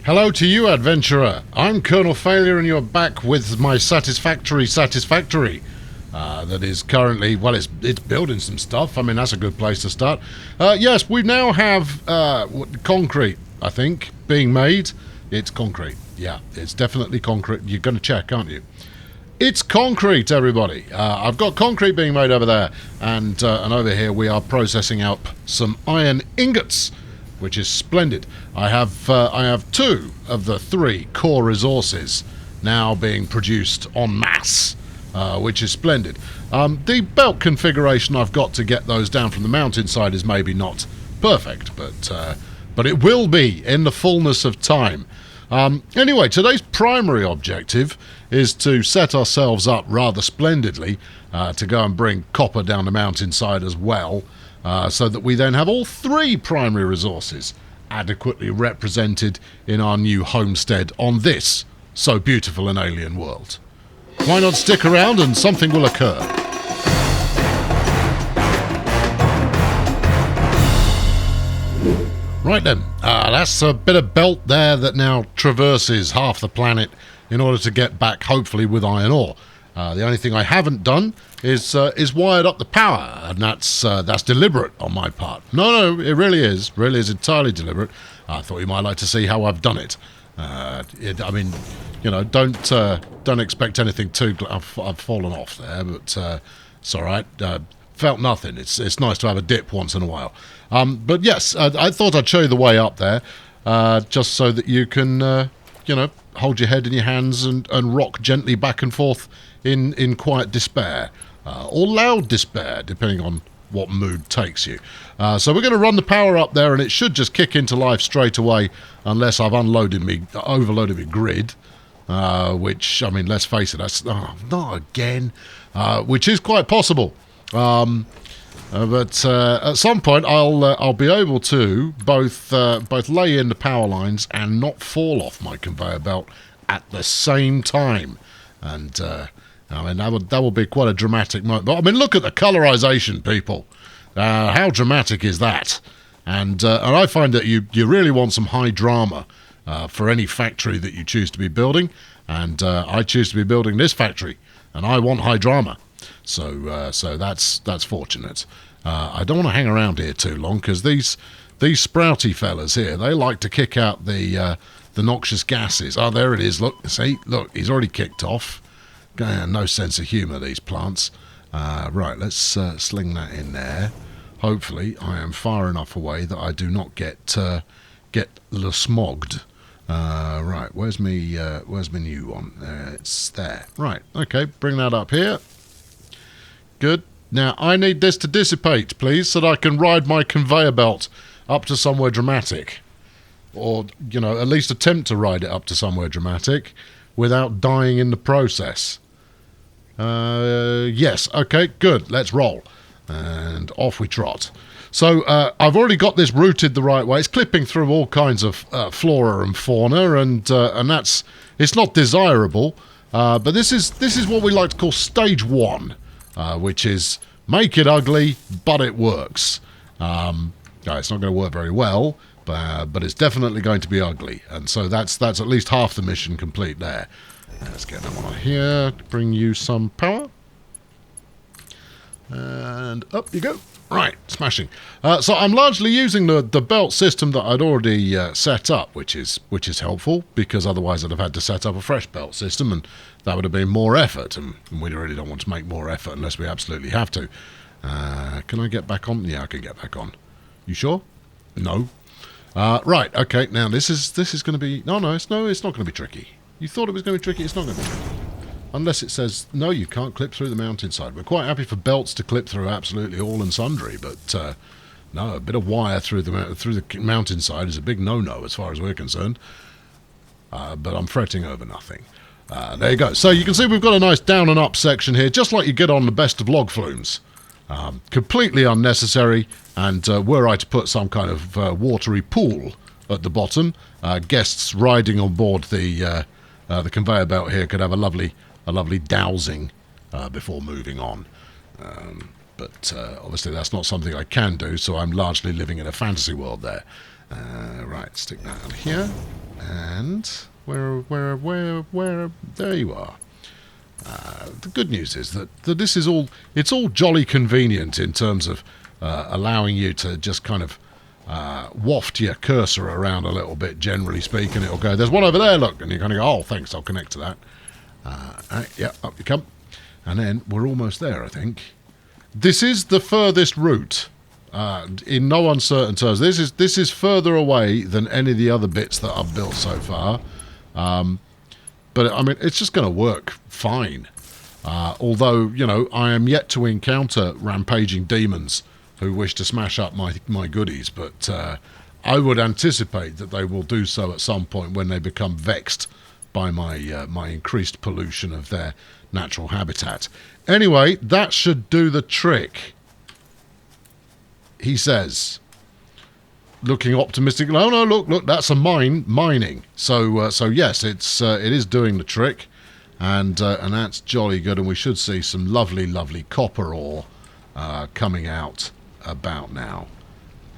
Hello to you, adventurer. I'm Colonel Failure, and you're back with my Satisfactory. That is currently, well, it's building some stuff. I mean, that's a good place to start. Yes, we now have concrete, I think, being made. It's concrete. Yeah, it's definitely concrete. You're going to check, aren't you? It's concrete, everybody. I've got concrete being made over there, and over here we are processing up some iron ingots, which is splendid. I have 2 of the 3 core resources now being produced en masse, which is splendid. The belt configuration I've got to get those down from the mountainside is maybe not perfect, but it will be in the fullness of time. Anyway, today's primary objective is to set ourselves up rather splendidly to go and bring copper down the mountainside as well, so that we then have all 3 primary resources adequately represented in our new homestead on this so beautiful an alien world. Why not stick around and something will occur? Right then, that's a bit of belt there that now traverses half the planet in order to get back, hopefully, with iron ore. The only thing I haven't done is wired up the power, and that's deliberate on my part. No, it really is entirely deliberate. I thought you might like to see how I've done it. I mean, you know, don't expect anything too. I've fallen off there, but it's all right. Felt nothing. It's nice to have a dip once in a while. But yes, I thought I'd show you the way up there, just so that you can, hold your head in your hands and rock gently back and forth in quiet despair, or loud despair, depending on what mood takes you. So we're going to run the power up there, and it should just kick into life straight away, unless I've overloaded my grid, which, I mean, let's face it, that's not again, which is quite possible. But at some point I'll be able to both lay in the power lines and not fall off my conveyor belt at the same time, and I mean that will be quite a dramatic moment. But I mean, look at the colorization, people. How dramatic is that? And I find that you really want some high drama for any factory that you choose to be building, and I choose to be building this factory, and I want high drama. So that's fortunate. I don't want to hang around here too long, because these sprouty fellas here, they like to kick out the noxious gases. Oh, there it is. Look, see, look, he's already kicked off. No sense of humour, these plants. Right, let's sling that in there. Hopefully, I am far enough away that I do not get smogged. Right, where's my new one? It's there. Right, okay, bring that up here. Good. Now, I need this to dissipate, please, so that I can ride my conveyor belt up to somewhere dramatic. Or, at least attempt to ride it up to somewhere dramatic without dying in the process. Yes, okay, good. Let's roll. And off we trot. So, I've already got this routed the right way. It's clipping through all kinds of flora and fauna, and it's not desirable. But this is what we like to call stage 1. Which is make it ugly, but it works. It's not going to work very well, but it's definitely going to be ugly, and so that's at least half the mission complete there. Let's get that one on here. Bring you some power, and up you go. Right, smashing. So I'm largely using the belt system that I'd already set up, which is helpful, because otherwise I'd have had to set up a fresh belt system, and that would have been more effort, and we really don't want to make more effort unless we absolutely have to. Can I get back on? Yeah, I can get back on. You sure? No. Right, okay, now this is going to be... No, it's not going to be tricky. You thought it was going to be tricky, it's not going to be tricky. Unless it says, no, you can't clip through the mountainside. We're quite happy for belts to clip through absolutely all and sundry, but no, a bit of wire through the mountainside is a big no-no as far as we're concerned. But I'm fretting over nothing. There you go. So you can see we've got a nice down and up section here, just like you get on the best of log flumes. Completely unnecessary, and were I to put some kind of watery pool at the bottom, guests riding on board the conveyor belt here could have a lovely dowsing before moving on. But obviously that's not something I can do, so I'm largely living in a fantasy world there. Right, stick that on here. And where? There you are. The good news is that this is all, it's all jolly convenient in terms of allowing you to just kind of waft your cursor around a little bit, generally speaking. It'll go, there's one over there, look, and you're going to go, oh, thanks, I'll connect to that. Yeah, up you come. And then we're almost there, I think. This is the furthest route, in no uncertain terms. This is further away than any of the other bits that I've built so far. But, I mean, it's just going to work fine. Although, you know, I am yet to encounter rampaging demons who wish to smash up my goodies. But I would anticipate that they will do so at some point when they become vexed by my increased pollution of their natural habitat. Anyway, that should do the trick, he says, looking optimistic. Oh no, look, that's a mining. So yes, it is doing the trick, and that's jolly good. And we should see some lovely copper ore coming out about now.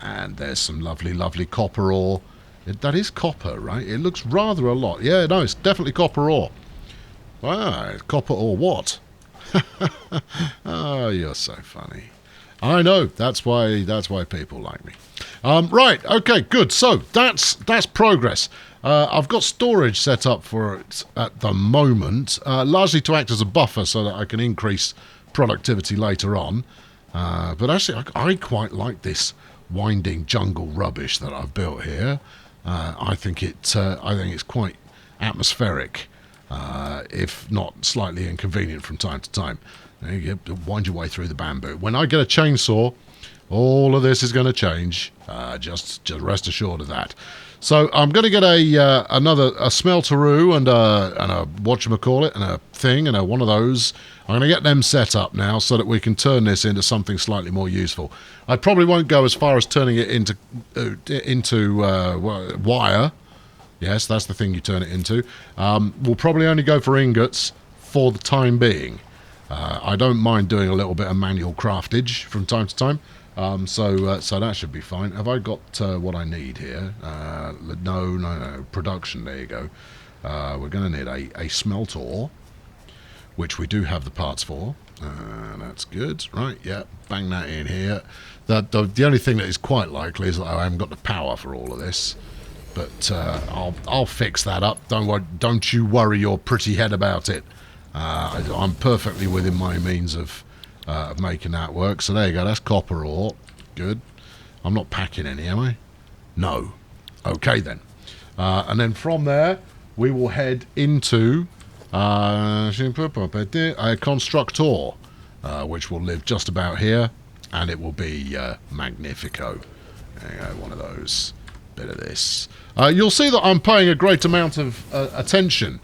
And there's some lovely copper ore. That is copper, right? It looks rather a lot. Yeah, no, it's definitely copper ore. Wow, copper ore what? Oh, you're so funny. I know, that's why people like me. Right, okay, good. So that's progress. I've got storage set up for it at the moment, largely to act as a buffer so that I can increase productivity later on. But actually, I quite like this winding jungle rubbish that I've built here. I think it's quite atmospheric, if not slightly inconvenient from time to time. You wind your way through the bamboo. When I get a chainsaw, all of this is going to change. Just rest assured of that. So I'm going to get a smelteroo and a whatchamacallit and a thing and one of those. I'm going to get them set up now so that we can turn this into something slightly more useful. I probably won't go as far as turning it into wire. Yes, that's the thing you turn it into. We'll probably only go for ingots for the time being. I don't mind doing a little bit of manual craftage from time to time. So that should be fine. Have I got what I need here? No. Production, there you go. We're going to need a smelter, which we do have the parts for. That's good. Right, yeah, bang that in here. The only thing that is quite likely is that I haven't got the power for all of this. But I'll fix that up. Don't you worry your pretty head about it. I'm perfectly within my means of making that work. So there you go, that's copper ore. Good. I'm not packing any, am I? No. Okay then. And then from there, we will head into a constructor, which will live just about here, and it will be magnifico. There you go, one of those. Bit of this. You'll see that I'm paying a great amount of attention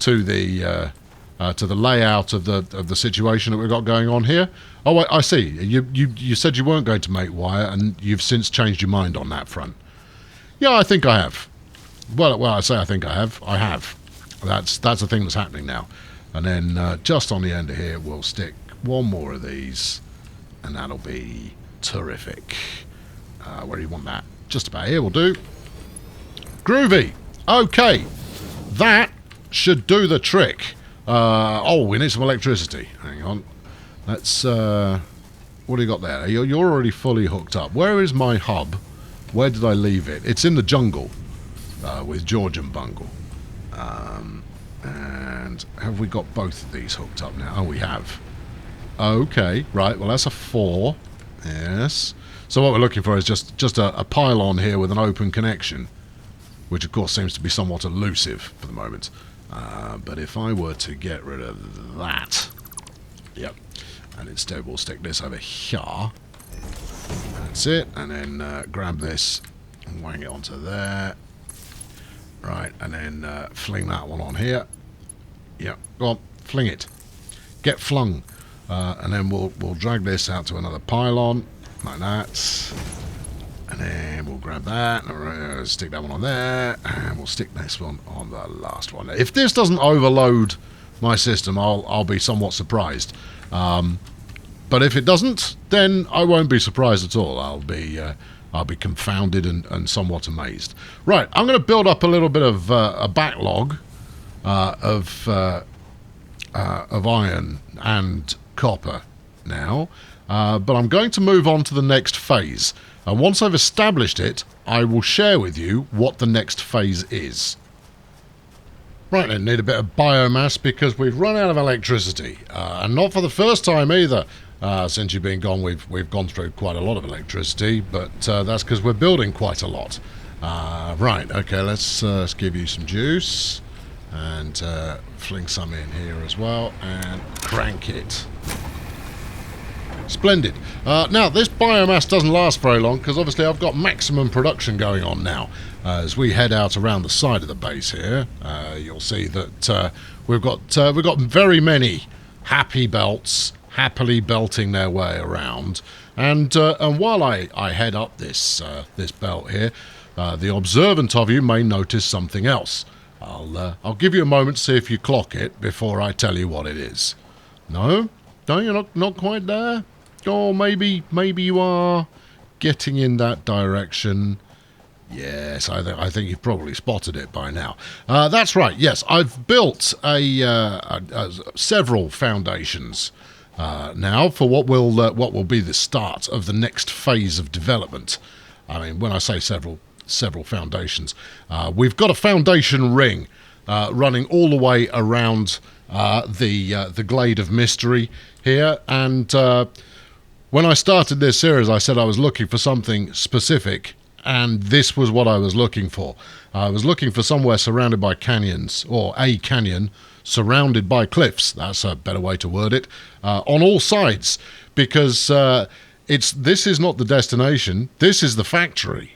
to the layout of the situation that we've got going on here. Oh, I see. You said you weren't going to make wire, and you've since changed your mind on that front. Yeah, I think I have. Well, I say I think I have. I have. That's the thing that's happening now. And then just on the end of here, we'll stick one more of these, and that'll be terrific. Where do you want that? Just about here will do. Groovy. Okay. That should do the trick. We need some electricity. Hang on. Let's, what do you got there? You're already fully hooked up. Where is my hub? Where did I leave it? It's in the jungle with George and Bungle. And have we got both of these hooked up now? Oh, we have. Okay, right. Well, that's a 4. Yes. So what we're looking for is just a pylon here with an open connection, which of course seems to be somewhat elusive for the moment. But if I were to get rid of that, yep, and instead we'll stick this over here. That's it, and then grab this and wang it onto there. Right, and then fling that one on here. Yep, go on, fling it. Get flung. And then we'll drag this out to another pylon, like that. And then we'll grab that, and stick that one on there, and we'll stick this one on the last one. If this doesn't overload my system, I'll be somewhat surprised. But if it doesn't, then I won't be surprised at all. I'll I'll be confounded and somewhat amazed. Right, I'm going to build up a little bit of a backlog of iron and copper now, but I'm going to move on to the next phase. And once I've established it, I will share with you what the next phase is. Right then, need a bit of biomass because we've run out of electricity, and not for the first time either. Since you've been gone, we've gone through quite a lot of electricity, but that's because we're building quite a lot. Right, okay, let's give you some juice and fling some in here as well and crank it. Splendid. Now, this biomass doesn't last very long because obviously I've got maximum production going on now. As we head out around the side of the base here, you'll see that we've got very many happy belts happily belting their way around. And while I head up this belt here, the observant of you may notice something else. I'll give you a moment to see if you clock it before I tell you what it is. No, you're not quite there. Or maybe you are getting in that direction. Yes, I think you've probably spotted it by now. That's right. Yes, I've built several foundations now for what will be the start of the next phase of development. I mean, when I say several foundations, we've got a foundation ring running all the way around the Glade of Mystery here, and when I started this series, I said I was looking for something specific, and this was what I was looking for. I was looking for somewhere surrounded by canyons, or a canyon surrounded by cliffs. That's a better way to word it. On all sides, because this is not the destination. This is the factory.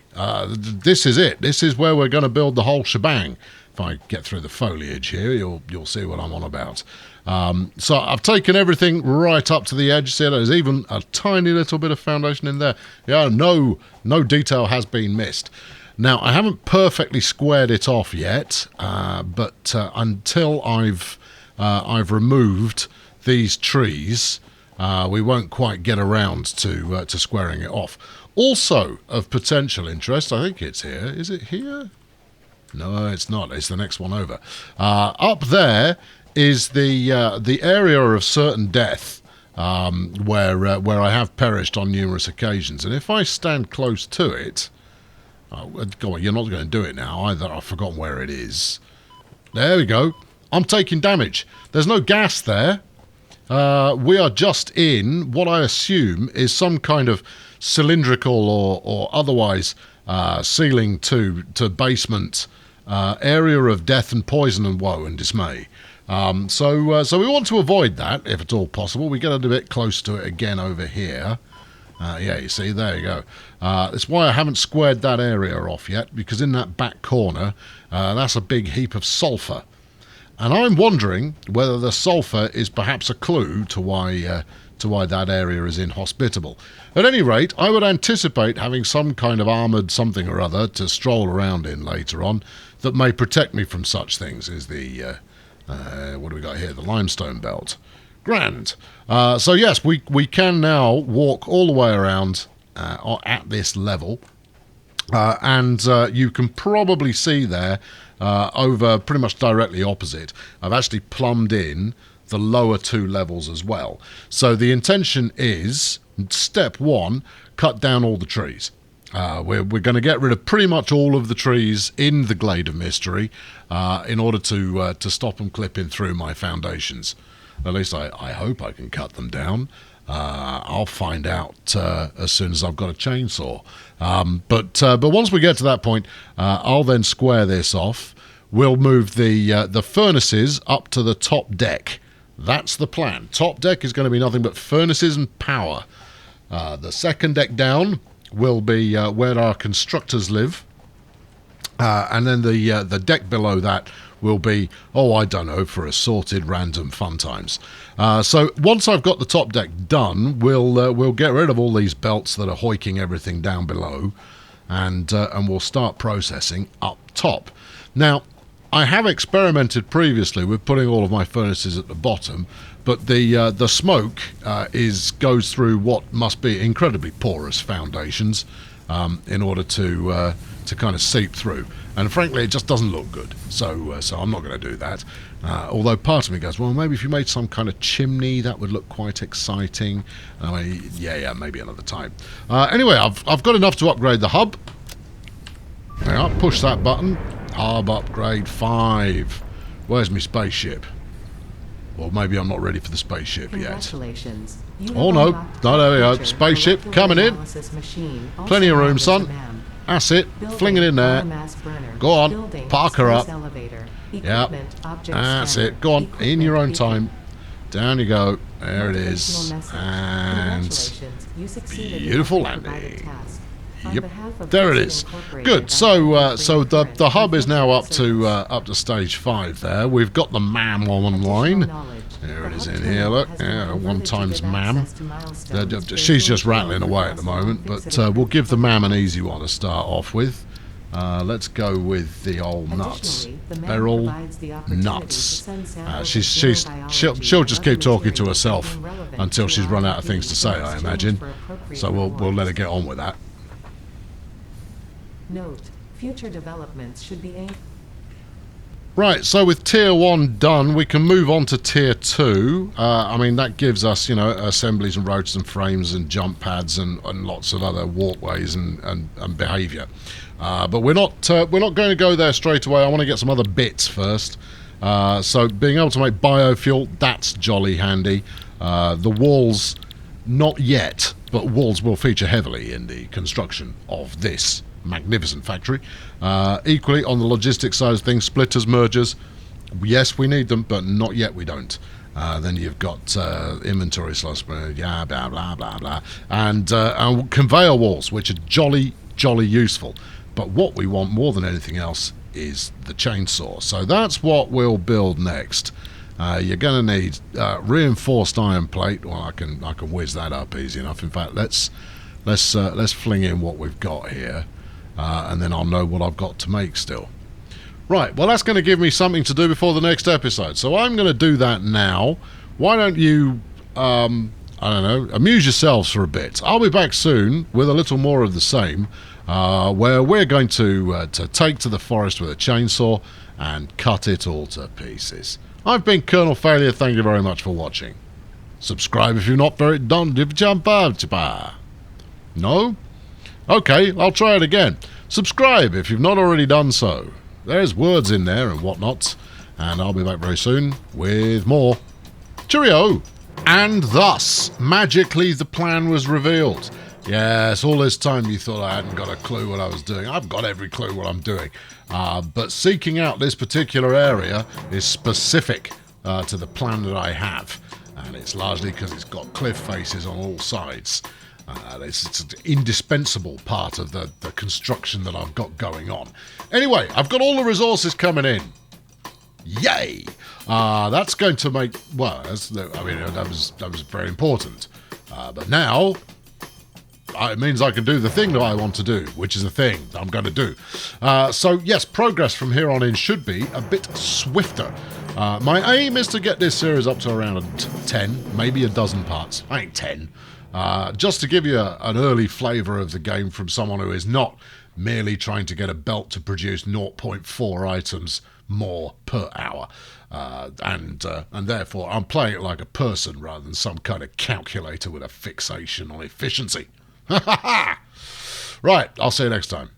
This is it. This is where we're going to build the whole shebang. If I get through the foliage here, you'll see what I'm on about. So I've taken everything right up to the edge. See, there's even a tiny little bit of foundation in there. Yeah, no detail has been missed. Now, I haven't perfectly squared it off yet, but until I've removed these trees, we won't quite get around to squaring it off. Also of potential interest, I think it's here. Is it here? No, it's not. It's the next one over. Up there is the area of certain death, where I have perished on numerous occasions. And if I stand close to it, go on, you're not going to do it now either. I've forgotten where it is. There we go. I'm taking damage. There's no gas there. We are just in what I assume is some kind of cylindrical or otherwise ceiling to basement area of death and poison and woe and dismay. So we want to avoid that if at all possible. We get a bit close to it again over here. Yeah, you see, there you go. That's why I haven't squared that area off yet, because in that back corner, that's a big heap of sulphur. And I'm wondering whether the sulphur is perhaps a clue to why that area is inhospitable. At any rate, I would anticipate having some kind of armoured something or other to stroll around in later on that may protect me from such things as the... what do we got here? The limestone belt. Grand. So yes, we can now walk all the way around at this level. And you can probably see there, over pretty much directly opposite, I've actually plumbed in the lower two levels as well. So the intention is, step one, cut down all the trees. We're going to get rid of pretty much all of the trees in the Glade of Mystery in order to stop them clipping through my foundations. At least I hope I can cut them down. I'll find out as soon as I've got a chainsaw. But once we get to that point, I'll then square this off. We'll move the furnaces up to the top deck. That's the plan. Top deck is going to be nothing but furnaces and power. The second deck down will be where our constructors live, and then the deck below that will be, I don't know, for assorted random fun times. So once I've got the top deck done, we'll get rid of all these belts that are hoiking everything down below, and we'll start processing up top. Now, I have experimented previously with putting all of my furnaces at the bottom, but the smoke goes through what must be incredibly porous foundations, in order to kind of seep through. And frankly, it just doesn't look good. So I'm not going to do that. Although part of me goes, well, maybe if you made some kind of chimney, that would look quite exciting. I mean, yeah, maybe another time. Anyway, I've got enough to upgrade the hub. Now, push that button. Hub upgrade 5. Where's my spaceship? Or maybe I'm not ready for the spaceship yet. Oh no, there we go. Spaceship coming in. Plenty of room, son. That's it. Fling it in there. Go on. Park her up. Yeah. That's it. Go on. In your own time. Down you go. There it is. And beautiful landing. Yep, there it is. Good. So the hub is now up to stage 5. There, we've got the MAM online. There it is in here. Look, yeah, 1 times MAM. She's just rattling away at the moment, but we'll give the MAM an easy one to start off with. Let's go with the old nuts. They're all nuts. She'll just keep talking to herself until she's run out of things to say, I imagine. So we'll let her get on with that. Note: future developments should be aimed. Right, so with Tier 1 done, we can move on to Tier 2. I mean, that gives us, assemblies and rotors and frames and jump pads and lots of other walkways and behaviour. But we're not going to go there straight away. I want to get some other bits first. So being able to make biofuel, that's jolly handy. The walls, not yet, but walls will feature heavily in the construction of this magnificent factory. Equally, on the logistics side of things, splitters, mergers, yes, we need them, but not yet we don't. Then you've got inventory slots, yeah, blah, blah, blah, blah. And conveyor walls, which are jolly useful. But what we want more than anything else is the chainsaw. So that's what we'll build next. You're going to need reinforced iron plate. Well, I can whiz that up easy enough. In fact, let's fling in what we've got here. And then I'll know what I've got to make still. Right, well, that's going to give me something to do before the next episode. So I'm going to do that now. Why don't you, I don't know, amuse yourselves for a bit. I'll be back soon with a little more of the same, where we're going to take to the forest with a chainsaw and cut it all to pieces. I've been Colonel Failure. Thank you very much for watching. Subscribe if you're not very done. No? Okay, I'll try it again. Subscribe if you've not already done so. There's words in there and whatnot. And I'll be back very soon with more. Cheerio! And thus, magically, the plan was revealed. Yes, all this time you thought I hadn't got a clue what I was doing. I've got every clue what I'm doing. But seeking out this particular area is specific to the plan that I have. And it's largely because it's got cliff faces on all sides. It's an indispensable part of the construction that I've got going on. Anyway, I've got all the resources coming in. Yay! That's going to make, well, that was very important. But now, it means I can do the thing that I want to do, which is the thing that I'm going to do. So yes, progress from here on in should be a bit swifter. My aim is to get this series up to around 10, maybe a dozen parts. I think 10. Just to give you an early flavour of the game from someone who is not merely trying to get a belt to produce 0.4 items more per hour. And therefore I'm playing it like a person rather than some kind of calculator with a fixation on efficiency. Right, I'll see you next time.